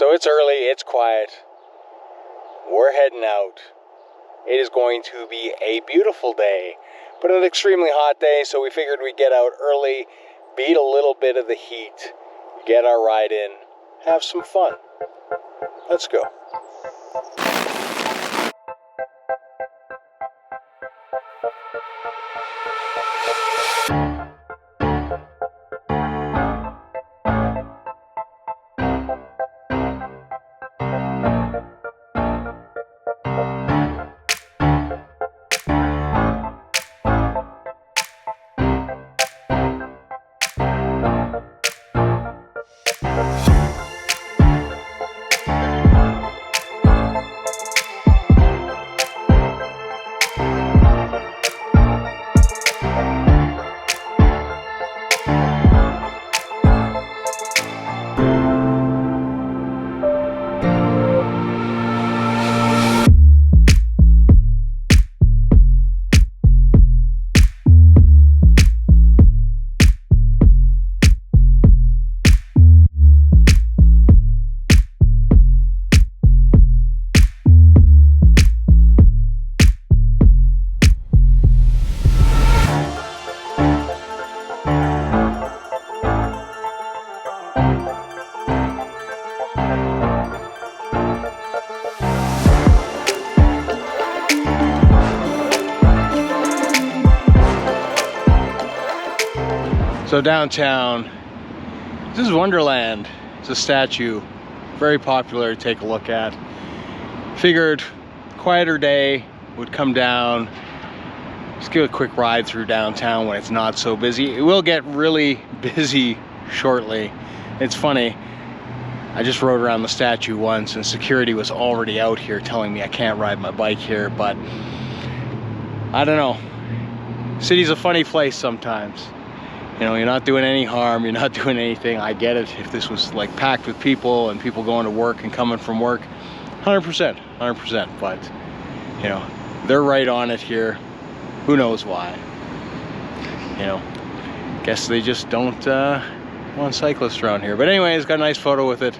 So it's early, it's quiet. We're heading out. It is going to be a beautiful day, but an extremely hot day, so we figured we'd get out early, beat a little bit of the heat, get our ride in, have some fun. Let's go. So downtown, this is Wonderland. It's a statue, very popular to take a look at. Figured quieter day, would come down, just give a quick ride through downtown when it's not so busy. It will get really busy shortly. It's funny, I just rode around the statue once and security was already out here telling me I can't ride my bike here, but I don't know. City's a funny place sometimes. You know, you're not doing any harm, you're not doing anything. I get it. If this was like packed with people and people going to work and coming from work, 100%, but you know, they're right on it here. Who knows why? You know, guess they just don't want cyclists around here. But anyways, got a nice photo with it.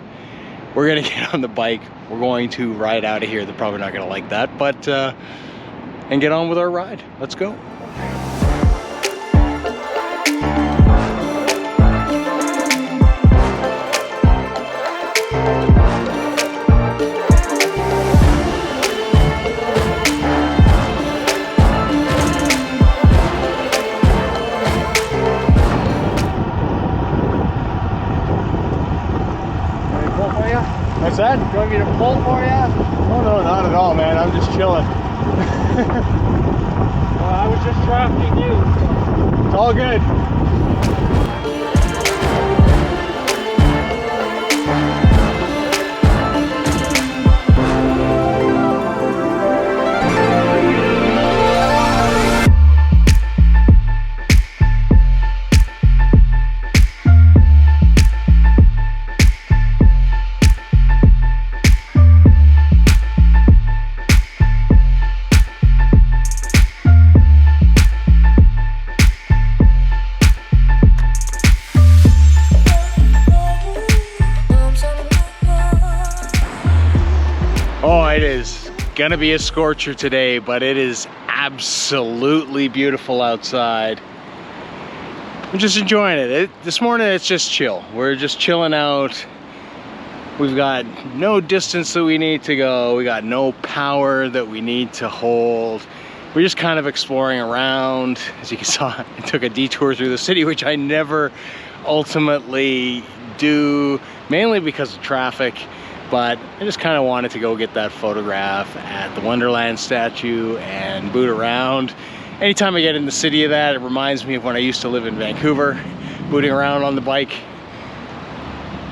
We're gonna get on the bike. We're going to ride out of here. They're probably not gonna like that, but and get on with our ride. Let's go. What's that? Do you want me to pull for you? Oh no, not at all, man. I'm just chilling. Well, I was just drafting you. It's all good. It is gonna be a scorcher today, but it is absolutely beautiful outside. I'm just enjoying it. This morning it's just chill. We're just chilling out. We've got no distance that we need to go. We got no power that we need to hold. We're just kind of exploring around. As you saw, I took a detour through the city, which I never ultimately do, mainly because of traffic. But I just kind of wanted to go get that photograph at the Wonderland statue and boot around. Anytime I get in the city of that, it reminds me of when I used to live in Vancouver, booting around on the bike.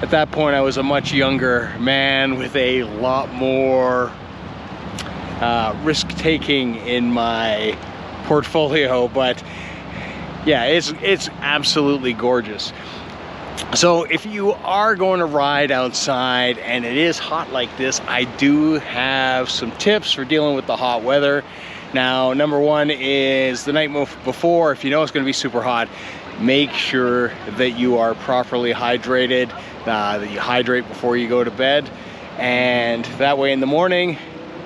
At that point, I was a much younger man with a lot more risk-taking in my portfolio, but yeah, it's absolutely gorgeous. So if you are going to ride outside and it is hot like this, I do have some tips for dealing with the hot weather. Now, number one is the night before, if you know it's going to be super hot, make sure that you are properly hydrated. that you hydrate before you go to bed, and that way in the morning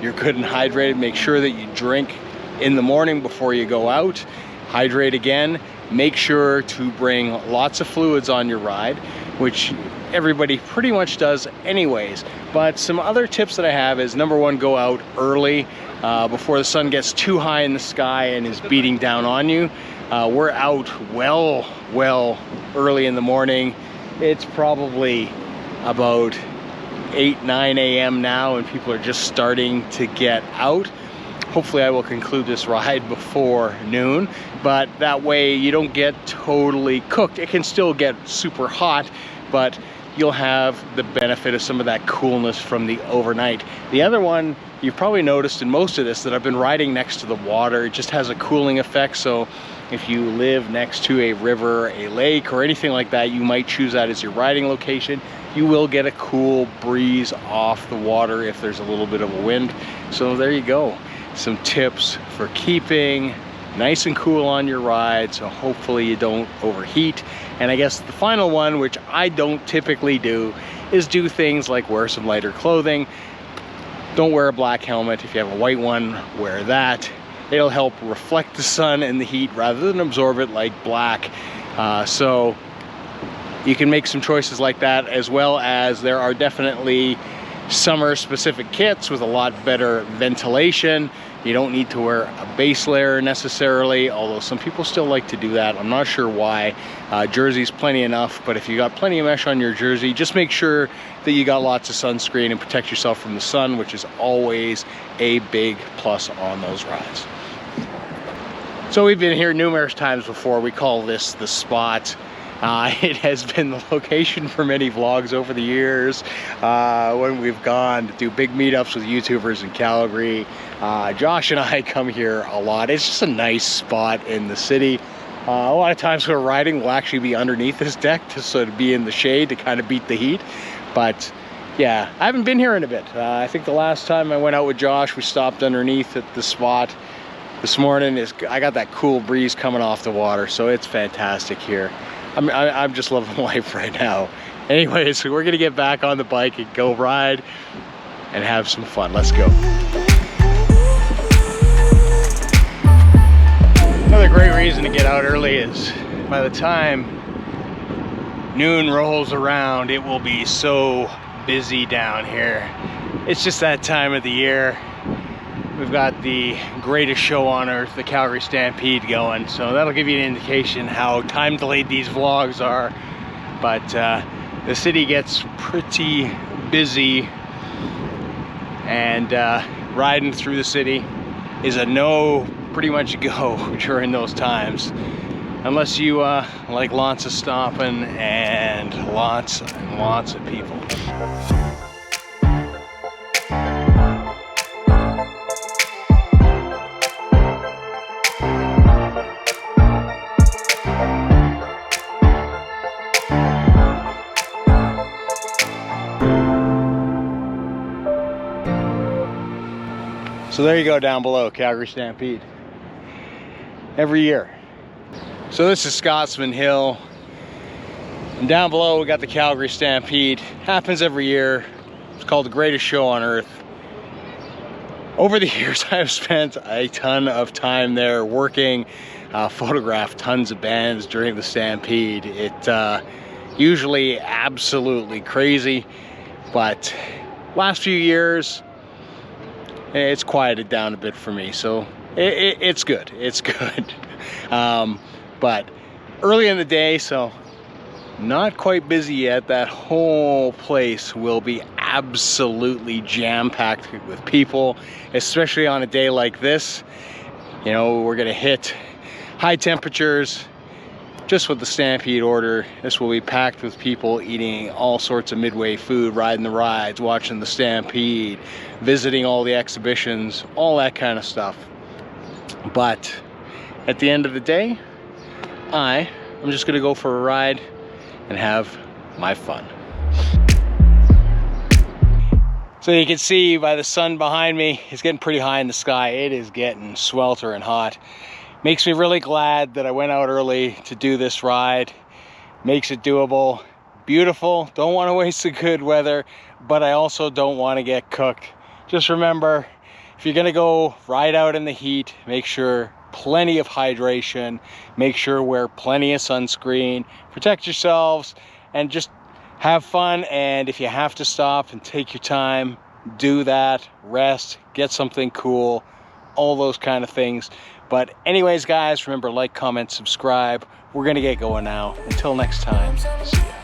you're good and hydrated. Make sure that you drink in the morning before you go out. Hydrate again. Make sure to bring lots of fluids on your ride, which everybody pretty much does anyways. But some other tips that I have is, number one, go out early before the sun gets too high in the sky and is beating down on you. We're out well early in the morning. It's probably about 8-9 a.m. now, and people are just starting to get out. Hopefully I will conclude this ride before noon, but that way you don't get totally cooked. It can still get super hot, but you'll have the benefit of some of that coolness from the overnight. The other one, you've probably noticed in most of this, that I've been riding next to the water. It just has a cooling effect. So if you live next to a river, a lake, or anything like that, you might choose that as your riding location. You will get a cool breeze off the water if there's a little bit of a wind. So there you go. Some tips for keeping nice and cool on your ride, so hopefully you don't overheat. And I guess the final one, which I don't typically do, is do things like wear some lighter clothing. Don't wear a black helmet. If you have a white one, wear that. It'll help reflect the sun and the heat rather than absorb it like black. So you can make some choices like that, as well as there are definitely summer specific kits with a lot better ventilation. You don't need to wear a base layer necessarily, although some people still like to do that. I'm not sure why. Jersey's plenty enough, but if you got plenty of mesh on your jersey, just make sure that you got lots of sunscreen and protect yourself from the sun, which is always a big plus on those rides. So we've been here numerous times before. We call this the spot. It has been the location for many vlogs over the years when we've gone to do big meetups with YouTubers in Calgary. Josh and I come here a lot. It's just a nice spot in the city. A lot of times when we're riding, we'll actually be underneath this deck to sort of be in the shade to kind of beat the heat. But yeah, I haven't been here in a bit. I think the last time I went out with Josh, we stopped underneath at the spot. This morning, I got that cool breeze coming off the water, so it's fantastic here. I'm just loving life right now. Anyways, so we're gonna get back on the bike and go ride and have some fun. Let's go. Another great reason to get out early is by the time noon rolls around, it will be so busy down here. It's just that time of the year. We've got the greatest show on earth, the Calgary Stampede, going, so that'll give you an indication how time delayed these vlogs are. But the city gets pretty busy, and riding through the city is a no pretty much go during those times, unless you like lots of stopping and lots of people. So there you go, down below, Calgary Stampede. Every year. So this is Scotsman Hill. And down below we got the Calgary Stampede. Happens every year. It's called the greatest show on earth. Over the years I've spent a ton of time there working, photographed tons of bands during the Stampede. It usually absolutely crazy, but last few years it's quieted down a bit for me, so it's good. It's good. But early in the day, so not quite busy yet, that whole place will be absolutely jam-packed with people, especially on a day like this. You know, we're gonna hit high temperatures. Just with the Stampede order, this will be packed with people eating all sorts of midway food, riding the rides, watching the Stampede, visiting all the exhibitions, all that kind of stuff. But at the end of the day, I'm just gonna go for a ride and have my fun. So you can see by the sun behind me, it's getting pretty high in the sky. It is getting sweltering hot. Makes me really glad that I went out early to do this ride. Makes it doable. beautiful. Don't want to waste the good weather, but I also don't want to get cooked. Just remember, if you're gonna go ride out in the heat, make sure plenty of hydration, make sure wear plenty of sunscreen, protect yourselves, and just have fun. And if you have to stop and take your time, do that, rest, get something cool, all those kind of things. But anyways, guys, remember, like, comment, subscribe. We're gonna get going now. Until next time, see ya.